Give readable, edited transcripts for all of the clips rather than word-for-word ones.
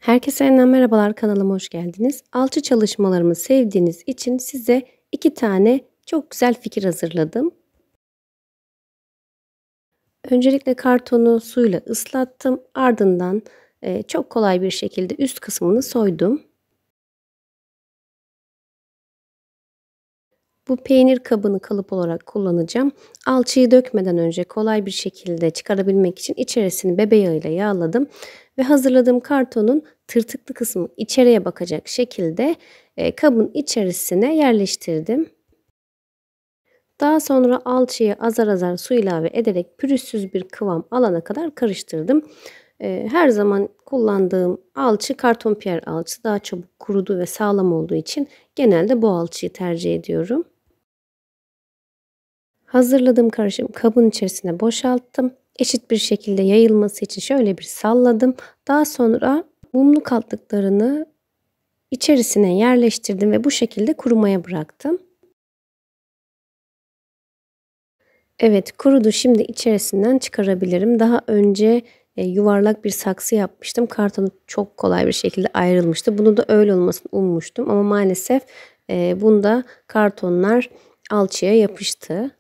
Herkese yeniden merhabalar, kanalıma hoş geldiniz. Alçı çalışmalarımı sevdiğiniz için size 2 tane çok güzel fikir hazırladım. Öncelikle kartonu suyla ıslattım. Ardından çok kolay bir şekilde üst kısmını soydum. Bu peynir kabını kalıp olarak kullanacağım. Alçıyı dökmeden önce kolay bir şekilde çıkarabilmek için içerisini bebe yağıyla yağladım. Ve hazırladığım kartonun tırtıklı kısmı içeriye bakacak şekilde kabın içerisine yerleştirdim. Daha sonra alçıyı azar azar su ilave ederek pürüzsüz bir kıvam alana kadar karıştırdım. Her zaman kullandığım alçı kartonpiyer alçısı, daha çabuk kurudu ve sağlam olduğu için genelde bu alçıyı tercih ediyorum. Hazırladığım karışım kabın içerisine boşalttım. Eşit bir şekilde yayılması için şöyle bir salladım. Daha sonra mumlu katlıklarını içerisine yerleştirdim ve bu şekilde kurumaya bıraktım. Evet, kurudu. Şimdi içerisinden çıkarabilirim. Daha önce yuvarlak bir saksı yapmıştım. Kartonu çok kolay bir şekilde ayrılmıştı. Bunu da öyle olmasını ummuştum ama maalesef bunda kartonlar alçıya yapıştı.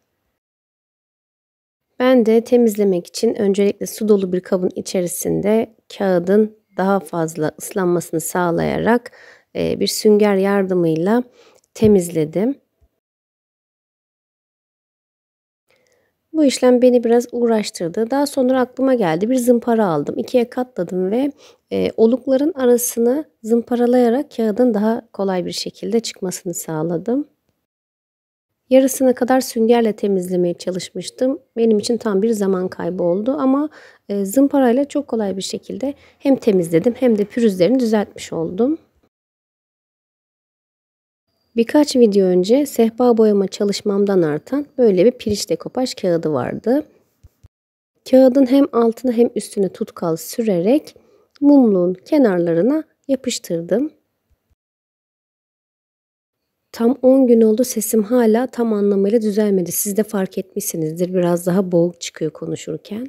Ben de temizlemek için öncelikle su dolu bir kabın içerisinde kağıdın daha fazla ıslanmasını sağlayarak bir sünger yardımıyla temizledim. Bu işlem beni biraz uğraştırdı. Daha sonra aklıma geldi. Bir zımpara aldım. İkiye katladım ve olukların arasını zımparalayarak kağıdın daha kolay bir şekilde çıkmasını sağladım. Yarısına kadar süngerle temizlemeye çalışmıştım. Benim için tam bir zaman kaybı oldu ama zımparayla çok kolay bir şekilde hem temizledim hem de pürüzlerini düzeltmiş oldum. Birkaç video önce sehpa boyama çalışmamdan artan böyle bir pirinç dekopaj kağıdı vardı. Kağıdın hem altına hem üstüne tutkal sürerek mumluğun kenarlarına yapıştırdım. Tam 10 gün oldu, sesim hala tam anlamıyla düzelmedi. Siz de fark etmişsinizdir, biraz daha boğuk çıkıyor konuşurken.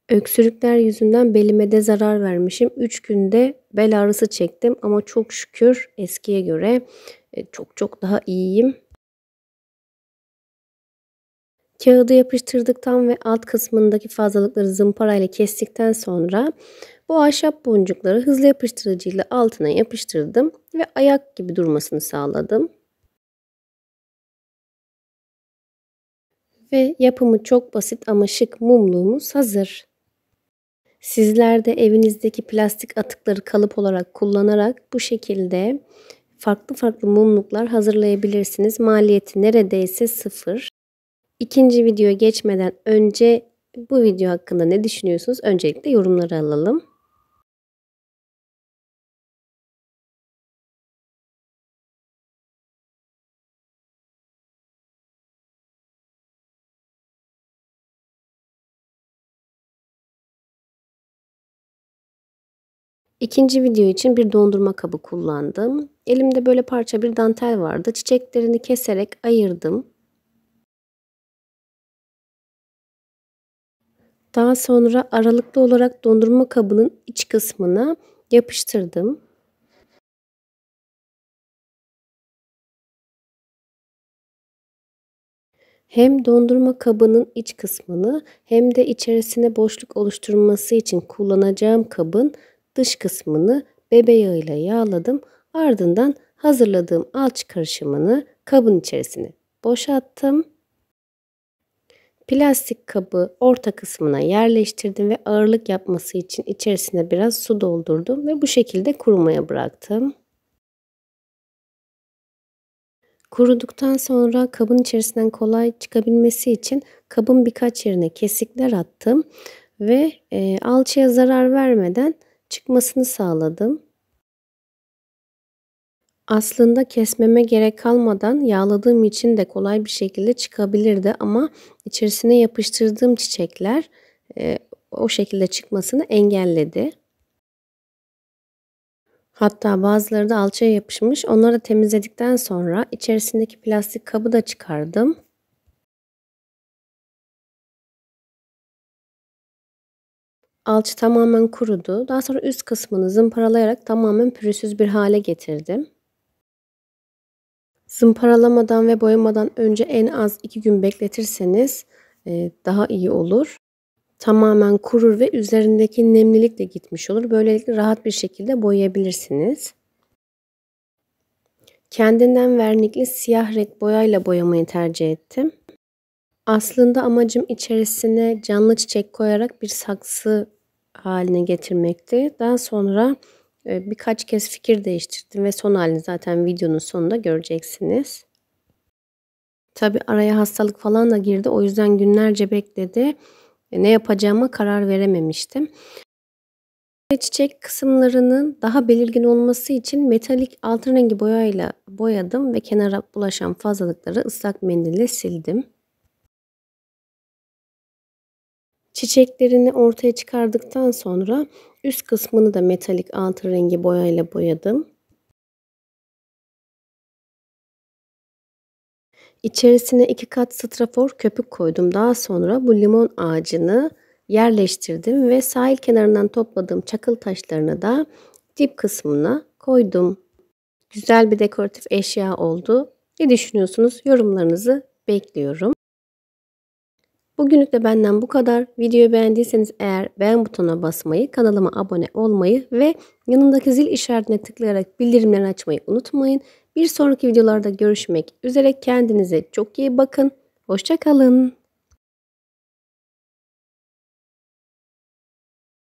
Öksürükler yüzünden belime de zarar vermişim. 3 günde bel ağrısı çektim ama çok şükür eskiye göre çok çok daha iyiyim. Kağıdı yapıştırdıktan ve alt kısmındaki fazlalıkları zımparayla kestikten sonra bu ahşap boncukları hızlı yapıştırıcı ile altına yapıştırdım ve ayak gibi durmasını sağladım. Ve yapımı çok basit ama şık mumluğumuz hazır. Sizler de evinizdeki plastik atıkları kalıp olarak kullanarak bu şekilde farklı farklı mumluklar hazırlayabilirsiniz. Maliyeti neredeyse sıfır. İkinci videoya geçmeden önce bu video hakkında ne düşünüyorsunuz? Öncelikle yorumları alalım. İkinci video için bir dondurma kabı kullandım. Elimde böyle parça bir dantel vardı. Çiçeklerini keserek ayırdım. Daha sonra aralıklı olarak dondurma kabının iç kısmına yapıştırdım. Hem dondurma kabının iç kısmını hem de içerisine boşluk oluşturması için kullanacağım kabın dış kısmını bebe yağıyla yağladım. Ardından hazırladığım alçı karışımını kabın içerisine boşalttım. Plastik kabı orta kısmına yerleştirdim ve ağırlık yapması için içerisine biraz su doldurdum ve bu şekilde kurumaya bıraktım. Kuruduktan sonra kabın içerisinden kolay çıkabilmesi için kabın birkaç yerine kesikler attım ve alçıya zarar vermeden çıkmasını sağladım. Aslında kesmeme gerek kalmadan yağladığım için de kolay bir şekilde çıkabilirdi ama içerisine yapıştırdığım çiçekler o şekilde çıkmasını engelledi. Hatta bazıları da alçıya yapışmış. Onları da temizledikten sonra içerisindeki plastik kabı da çıkardım. Alçı tamamen kurudu. Daha sonra üst kısmını zımparalayarak tamamen pürüzsüz bir hale getirdim. Zımparalamadan ve boyamadan önce en az 2 gün bekletirseniz daha iyi olur. Tamamen kurur ve üzerindeki nemlilik de gitmiş olur. Böylelikle rahat bir şekilde boyayabilirsiniz. Kendinden vernikli siyah renk boyayla boyamayı tercih ettim. Aslında amacım içerisine canlı çiçek koyarak bir saksı haline getirmekti. Daha sonra birkaç kez fikir değiştirdim ve son halini zaten videonun sonunda göreceksiniz. Tabi araya hastalık falan da girdi. O yüzden günlerce bekledi. Ne yapacağıma karar verememiştim. Çiçek kısımlarının daha belirgin olması için metalik altın rengi boyayla boyadım ve kenara bulaşan fazlalıkları ıslak mendille sildim. Çiçeklerini ortaya çıkardıktan sonra üst kısmını da metalik altın rengi boyayla boyadım. İçerisine 2 kat strafor köpük koydum. Daha sonra bu limon ağacını yerleştirdim ve sahil kenarından topladığım çakıl taşlarını da dip kısmına koydum. Güzel bir dekoratif eşya oldu. Ne düşünüyorsunuz? Yorumlarınızı bekliyorum. Bugünlük de benden bu kadar. Videoyu beğendiyseniz eğer beğen butonuna basmayı, kanalıma abone olmayı ve yanındaki zil işaretine tıklayarak bildirimleri açmayı unutmayın. Bir sonraki videolarda görüşmek üzere. Kendinize çok iyi bakın. Hoşça kalın.